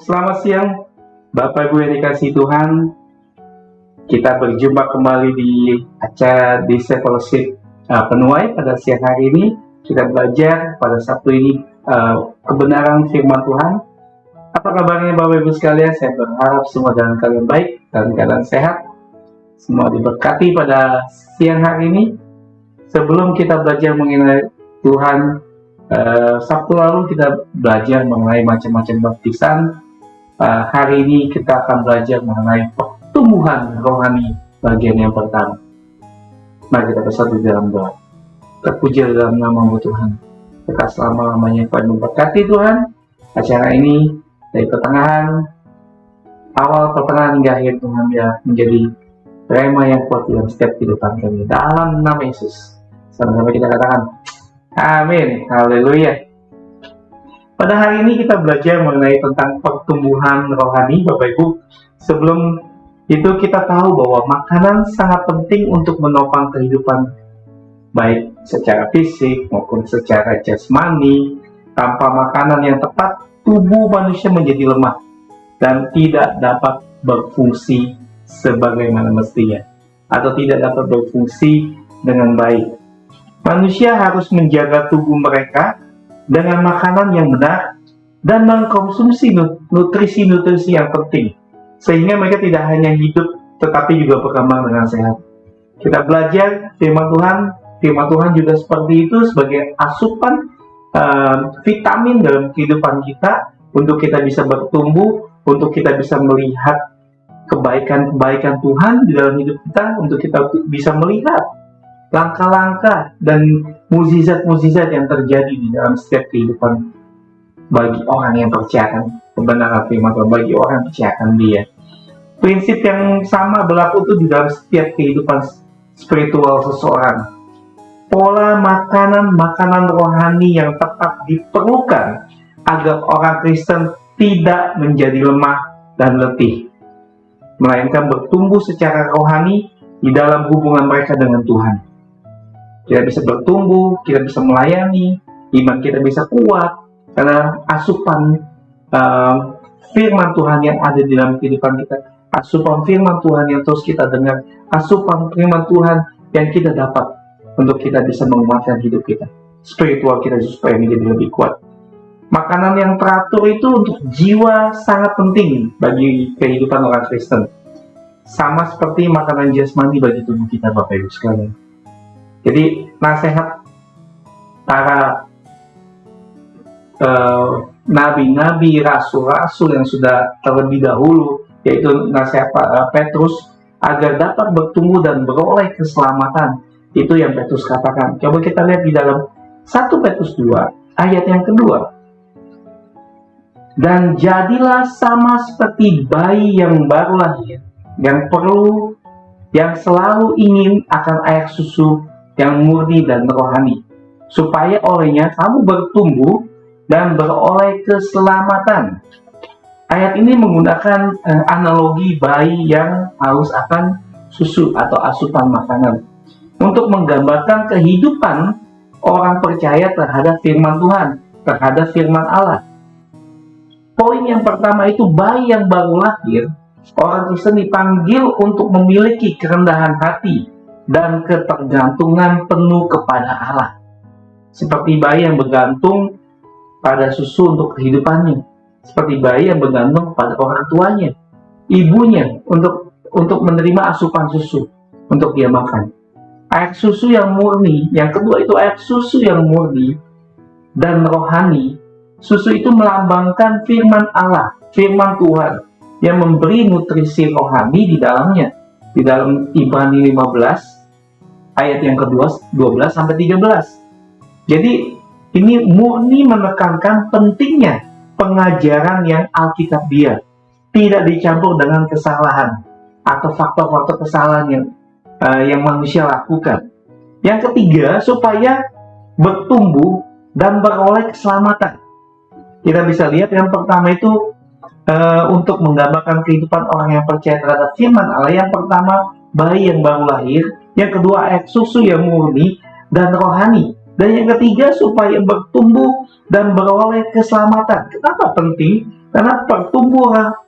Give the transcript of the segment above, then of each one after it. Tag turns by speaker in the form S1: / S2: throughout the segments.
S1: Selamat siang Bapak Ibu yang dikasihi Tuhan. Kita berjumpa kembali di acara Discipleship Penuai pada siang hari ini. Kita belajar pada Sabtu ini kebenaran firman Tuhan. Apa kabarnya Bapak Ibu sekalian? Saya berharap semua dalam keadaan baik, dalam keadaan sehat. Semua diberkati pada siang hari ini. Sebelum kita belajar mengenai Tuhan, Sabtu lalu kita belajar mengenai macam-macam baptisan. Hari ini kita akan belajar mengenai pertumbuhan rohani bagian yang pertama. Mari kita bersatu dalam doa. Terpuji dalam nama-Mu Tuhan. Kekal selama-lamanya Tuhan memberkati Tuhan. Acara ini dari awal pertengahan hingga akhir Tuhan ya menjadi rema yang kuat dalam setiap kehidupan kami. Dalam nama Yesus. Sama-sama kita katakan amin. Haleluya. Pada hari ini kita belajar mengenai tentang pertumbuhan rohani, Bapak Ibu. Sebelum itu kita tahu bahwa makanan sangat penting untuk menopang kehidupan, baik secara fisik maupun secara jasmani. Tanpa makanan yang tepat, tubuh manusia menjadi lemah dan tidak dapat berfungsi sebagaimana mestinya, atau tidak dapat berfungsi dengan baik. Manusia harus menjaga tubuh mereka dengan makanan yang benar dan mengkonsumsi nutrisi-nutrisi yang penting, sehingga mereka tidak hanya hidup tetapi juga berkembang dengan sehat. Kita belajar firman Tuhan juga seperti itu sebagai asupan vitamin dalam kehidupan kita, untuk kita bisa bertumbuh, untuk kita bisa melihat kebaikan-kebaikan Tuhan di dalam hidup kita, untuk kita bisa melihat langkah-langkah dan mukjizat-mukjizat yang terjadi di dalam setiap kehidupan bagi orang yang percayakan kebenaran firman Tuhan, bagi orang yang percayakan Dia. Prinsip yang sama berlaku itu di dalam setiap kehidupan spiritual seseorang. Pola makanan rohani yang tepat diperlukan agar orang Kristen tidak menjadi lemah dan letih, melainkan bertumbuh secara rohani di dalam hubungan mereka dengan Tuhan. Kita bisa bertumbuh, kita bisa melayani, iman kita bisa kuat, karena asupan firman Tuhan yang ada di dalam kehidupan kita, asupan firman Tuhan yang terus kita dengar, asupan firman Tuhan yang kita dapat untuk kita bisa menguatkan hidup kita, spiritual kita supaya menjadi lebih kuat. Makanan yang teratur itu untuk jiwa sangat penting bagi kehidupan orang Kristen, sama seperti makanan jasmani bagi tubuh kita, Bapak Ibu sekalian. Jadi nasihat para nabi-nabi, rasul-rasul yang sudah terlebih dahulu, yaitu nasihat Petrus agar dapat bertumbuh dan beroleh keselamatan, itu yang Petrus katakan. Coba kita lihat di dalam 1 Petrus 2 ayat yang kedua. Dan jadilah sama seperti bayi yang baru lahir, yang selalu ingin akan air susu yang murni dan rohani, supaya olehnya kamu bertumbuh dan beroleh keselamatan. Ayat ini menggunakan analogi bayi yang haus akan susu atau asupan makanan, untuk menggambarkan kehidupan orang percaya terhadap firman Tuhan, terhadap firman Allah. Poin yang pertama itu bayi yang baru lahir. Orang Kristen dipanggil untuk memiliki kerendahan hati dan ketergantungan penuh kepada Allah, seperti bayi yang bergantung pada susu untuk kehidupannya, seperti bayi yang bergantung pada orang tuanya, ibunya, untuk menerima asupan susu untuk dia makan. Air susu yang murni, yang kedua itu air susu yang murni dan rohani. Susu itu melambangkan firman Allah, firman Tuhan yang memberi nutrisi rohani di dalamnya. Di dalam Ibrani 15 ayat yang kedua 12 sampai 13. Jadi ini murni menekankan pentingnya pengajaran yang alkitabiah, tidak dicampur dengan kesalahan atau faktor-faktor kesalahan yang manusia lakukan. Yang ketiga, supaya bertumbuh dan beroleh keselamatan. Kita bisa lihat yang pertama itu untuk menggambarkan kehidupan orang yang percaya terhadap firman Allah. Yang pertama, bayi yang baru lahir. Yang kedua, air susu yang murni dan rohani. Dan yang ketiga, supaya bertumbuh dan beroleh keselamatan. Kenapa penting? Karena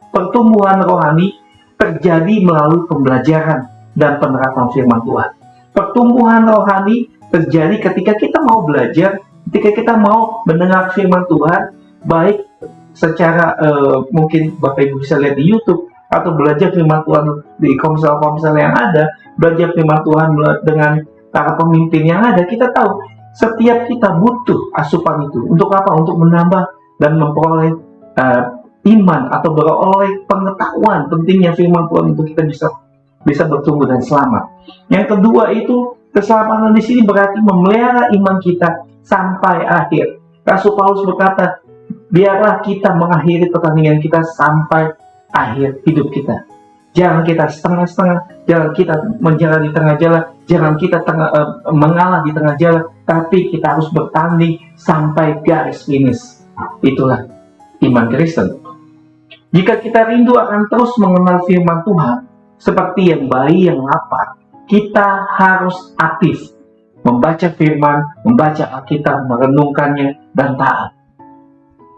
S1: pertumbuhan rohani terjadi melalui pembelajaran dan penerapan firman Tuhan. Pertumbuhan rohani terjadi ketika kita mau belajar, ketika kita mau mendengar firman Tuhan, baik secara mungkin Bapak Ibu bisa lihat di YouTube, atau belajar firman Tuhan di komsel-komsel yang ada, belajar firman Tuhan dengan para pemimpin yang ada. Kita tahu setiap kita butuh asupan itu. Untuk apa? Untuk menambah dan memperoleh iman atau beroleh pengetahuan pentingnya firman Tuhan untuk kita bisa bertumbuh dan selamat. Yang kedua itu, keselamatan di sini berarti memelihara iman kita sampai akhir. Rasul Paulus berkata, biarlah kita mengakhiri pertandingan kita sampai akhir hidup kita. Jangan kita setengah-setengah, jangan kita menjalan di tengah jalan, jangan kita mengalah di tengah jalan, tapi kita harus bertanding sampai garis finish. Itulah iman Kristen. Jika kita rindu akan terus mengenal firman Tuhan, seperti yang bayi yang lapar, kita harus aktif membaca firman, membaca Alkitab, merenungkannya, dan taat.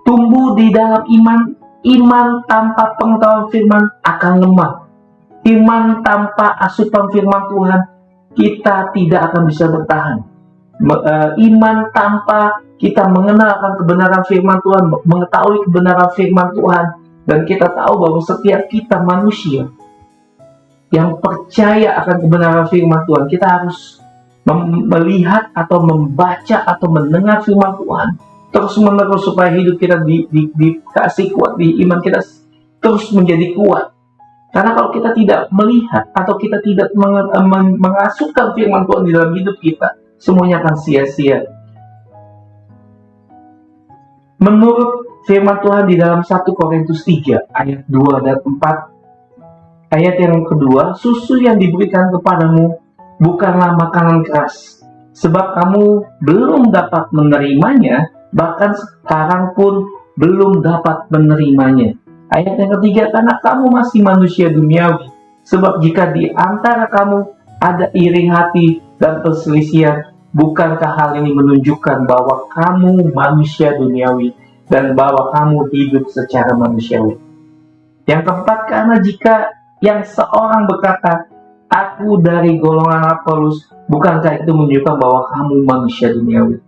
S1: Tumbuh di dalam iman tanpa pengetahuan firman akan lemah. Iman tanpa asupan firman Tuhan, kita tidak akan bisa bertahan. Iman tanpa kita mengenal akan kebenaran firman Tuhan, mengetahui kebenaran firman Tuhan, dan kita tahu bahwa setiap kita manusia yang percaya akan kebenaran firman Tuhan, kita harus melihat atau membaca atau mendengar firman Tuhan terus menerus supaya hidup kita dikasih kuat, di iman kita terus menjadi kuat. Karena kalau kita tidak melihat atau kita tidak mengasukkan firman Tuhan di dalam hidup kita, semuanya akan sia-sia. Menurut firman Tuhan di dalam 1 Korintus 3 ayat 2 dan 4, ayat yang kedua, susu yang diberikan kepadamu bukanlah makanan keras, sebab kamu belum dapat menerimanya, bahkan sekarang pun belum dapat menerimanya. Ayat yang ketiga, karena kamu masih manusia duniawi, sebab jika di antara kamu ada iri hati dan perselisihan, bukankah hal ini menunjukkan bahwa kamu manusia duniawi dan bahwa kamu hidup secara manusiawi? Yang keempat, karena jika yang seorang berkata, aku dari golongan Apolos, bukankah itu menunjukkan bahwa kamu manusia duniawi?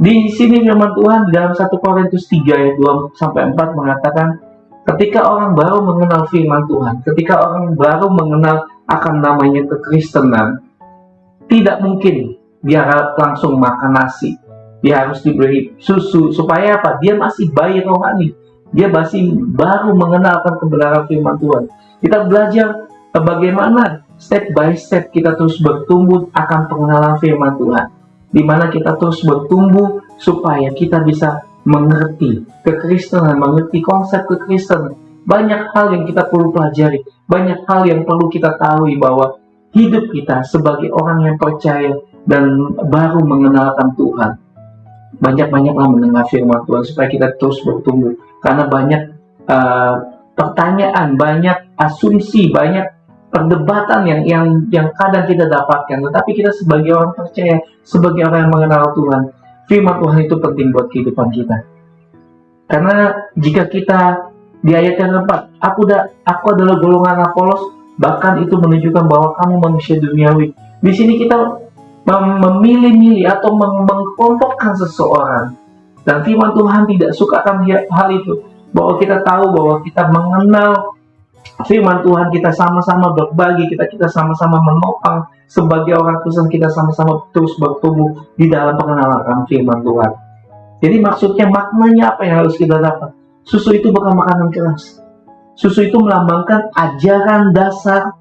S1: Di sini firman Tuhan di dalam 1 Korintus 3 ayat 2-4 mengatakan, ketika orang baru mengenal firman Tuhan, ketika orang baru mengenal akan namanya kekristenan, tidak mungkin dia langsung makan nasi. Dia harus diberi susu, supaya apa? Dia masih bayi rohani. Dia masih baru mengenalkan kebenaran firman Tuhan. Kita belajar bagaimana step by step kita terus bertumbuh akan pengenalan firman Tuhan, di mana kita terus bertumbuh supaya kita bisa mengerti kekristenan, mengerti konsep kekristenan. Banyak hal yang kita perlu pelajari, banyak hal yang perlu kita tahu bahwa hidup kita sebagai orang yang percaya dan baru mengenalkan Tuhan. Banyak-banyaklah mendengar firman Tuhan supaya kita terus bertumbuh. Karena banyak pertanyaan, banyak asumsi, banyak perdebatan yang kadang kita dapatkan. Tetapi kita sebagai orang percaya, sebagai orang yang mengenal Tuhan, firman Tuhan itu penting buat kehidupan kita. Karena jika kita di ayat yang keempat, aku adalah golongan Apolos, bahkan itu menunjukkan bahwa kamu manusia duniawi. Di sini kita memilih-milih atau mengkelompokkan seseorang, dan firman Tuhan tidak suka akan hal itu. Bahwa kita tahu bahwa kita mengenal firman Tuhan, kita sama-sama berbagi, kita sama-sama menopang sebagai orang Kristen, kita sama-sama terus bertumbuh di dalam pengenalan akan firman Tuhan. Jadi maksudnya, maknanya apa yang harus kita dapat? Susu itu bukan makanan keras. Susu itu melambangkan ajaran dasar,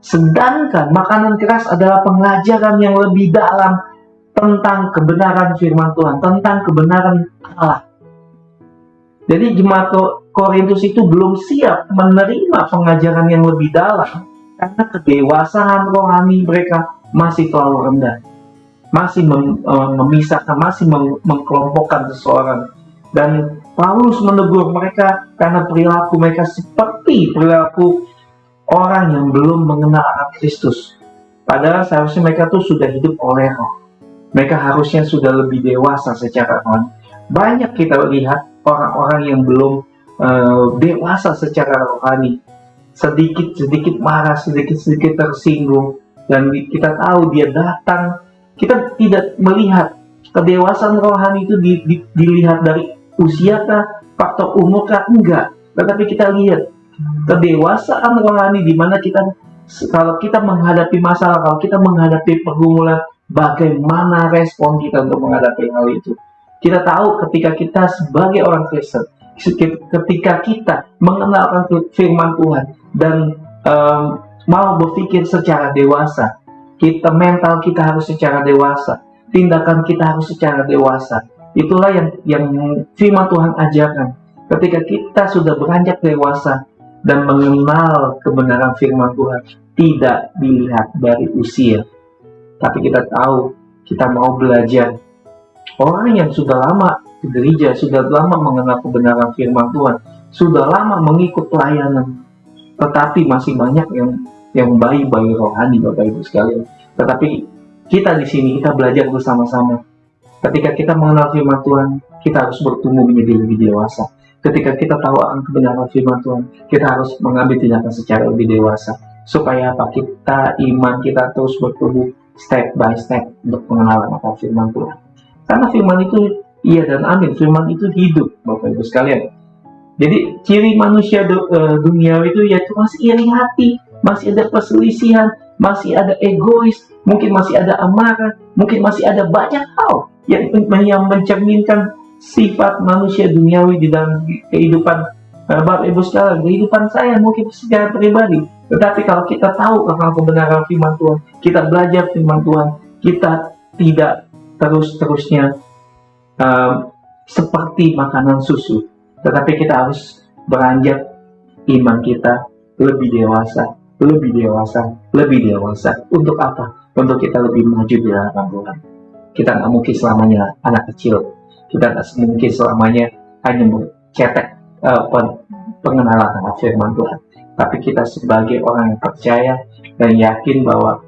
S1: sedangkan makanan keras adalah pengajaran yang lebih dalam tentang kebenaran firman Tuhan, tentang kebenaran Allah. Jadi jemaat Korintus itu belum siap menerima pengajaran yang lebih dalam karena kedewasaan rohani mereka masih terlalu rendah, masih memisahkan, masih mengkelompokkan seseorang. Dan Paulus menegur mereka karena perilaku mereka seperti perilaku orang yang belum mengenal akan Kristus. Padahal seharusnya mereka tuh sudah hidup oleh Roh. Mereka harusnya sudah lebih dewasa secara rohani. Banyak kita lihat orang-orang yang belum dewasa secara rohani, sedikit-sedikit marah, sedikit-sedikit tersinggung, dan kita tahu dia datang, kita tidak melihat kedewasaan rohani itu dilihat dari usia kah, faktor umur kah, enggak. Tetapi kita lihat kedewasaan rohani di mana kita, kalau kita menghadapi masalah, kalau kita menghadapi pergumulan, bagaimana respon kita untuk menghadapi hal itu. Kita tahu ketika kita sebagai orang Kristen, ketika kita mengenalkan firman Tuhan dan mau berpikir secara dewasa, mental kita harus secara dewasa, tindakan kita harus secara dewasa. Itulah yang firman Tuhan ajarkan. Ketika kita sudah beranjak dewasa dan mengenal kebenaran firman Tuhan, tidak dilihat dari usia, tapi kita tahu kita mau belajar. Orang yang sudah lama di gereja, sudah lama mengenal kebenaran firman Tuhan, sudah lama mengikut pelayanan, tetapi masih banyak yang bayi-bayi rohani, Bapak Ibu sekalian. Tetapi kita di sini, kita belajar bersama-sama. Ketika kita mengenal firman Tuhan, kita harus bertumbuh menjadi lebih dewasa. Ketika kita tahu akan kebenaran firman Tuhan, kita harus mengambil tindakan secara lebih dewasa. Supaya apa? Iman kita terus bertumbuh step by step untuk pengenalan akan firman Tuhan. Karena firman itu iya dan amin, firman itu hidup, Bapak Ibu sekalian. Jadi ciri manusia duniawi itu yaitu masih iri hati, masih ada perselisihan, masih ada egois, mungkin masih ada amarah, mungkin masih ada banyak hal yang mencerminkan sifat manusia duniawi di dalam kehidupan Bapak Ibu sekalian, kehidupan saya mungkin secara pribadi. Tetapi kalau kita tahu tentang kebenaran firman Tuhan, kita belajar firman Tuhan, kita tidak terus-terusnya seperti makanan susu, tetapi kita harus beranjak iman kita lebih dewasa, lebih dewasa, lebih dewasa. Untuk apa? Untuk kita lebih maju di hadapan Tuhan. Kita nggak mungkin selamanya anak kecil. Kita nggak mungkin selamanya hanya mencetak pengenalan tentang firman Tuhan. Tapi kita sebagai orang yang percaya dan yakin bahwa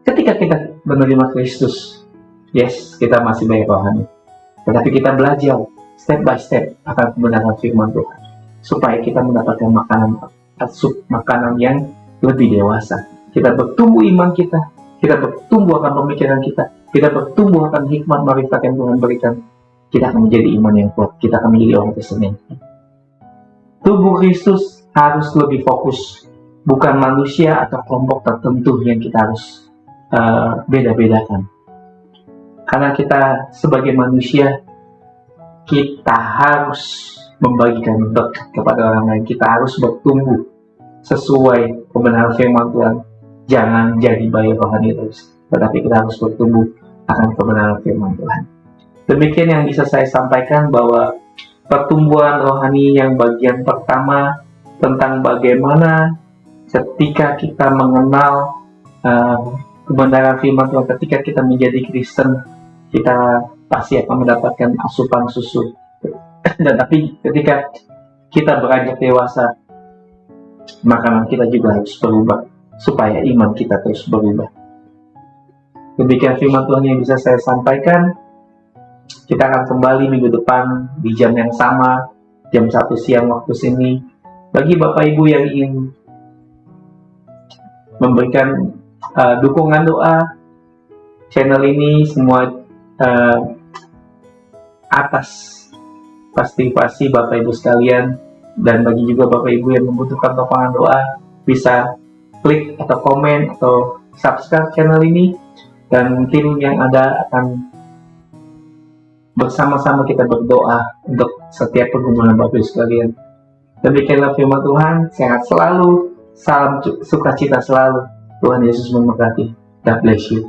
S1: ketika kita menerima Kristus, yes, kita masih banyak rohani. Tetapi kita belajar step by step akan kebenaran firman Tuhan. Supaya kita mendapatkan makanan yang lebih dewasa. Kita bertumbuh iman kita bertumbuh akan pemikiran kita bertumbuh akan hikmat marifat yang Tuhan berikan. Kita akan menjadi iman yang kuat, kita akan menjadi orang Kristen yang kuat. Tubuh Kristus harus lebih fokus, bukan manusia atau kelompok tertentu yang kita harus beda-bedakan. Karena kita sebagai manusia, kita harus membagikan berkat kepada orang lain. Kita harus bertumbuh sesuai kebenaran firman Tuhan. Jangan jadi bayi rohani terus, tetapi kita harus bertumbuh akan kebenaran firman Tuhan. Demikian yang bisa saya sampaikan, bahwa pertumbuhan rohani yang bagian pertama tentang bagaimana ketika kita mengenal kebenaran firman Tuhan, ketika kita menjadi Kristen, kita pasti akan mendapatkan asupan susu. Dan tapi ketika kita beranjak dewasa, makanan kita juga harus berubah supaya iman kita terus berubah. Demikian firman Tuhan yang bisa saya sampaikan. Kita akan kembali minggu depan di jam yang sama, jam 1 siang waktu sini. Bagi Bapak Ibu yang ingin memberikan dukungan doa channel ini, semua atas pasti Bapak Ibu sekalian. Dan bagi juga Bapak Ibu yang membutuhkan topangan doa, bisa klik atau komen atau subscribe channel ini, dan tim yang ada akan bersama-sama kita berdoa untuk setiap pergumulan Bapak Ibu sekalian. Demikianlah firman Tuhan. Sehat selalu, salam sukacita selalu. Tuhan Yesus memberkati. God bless you.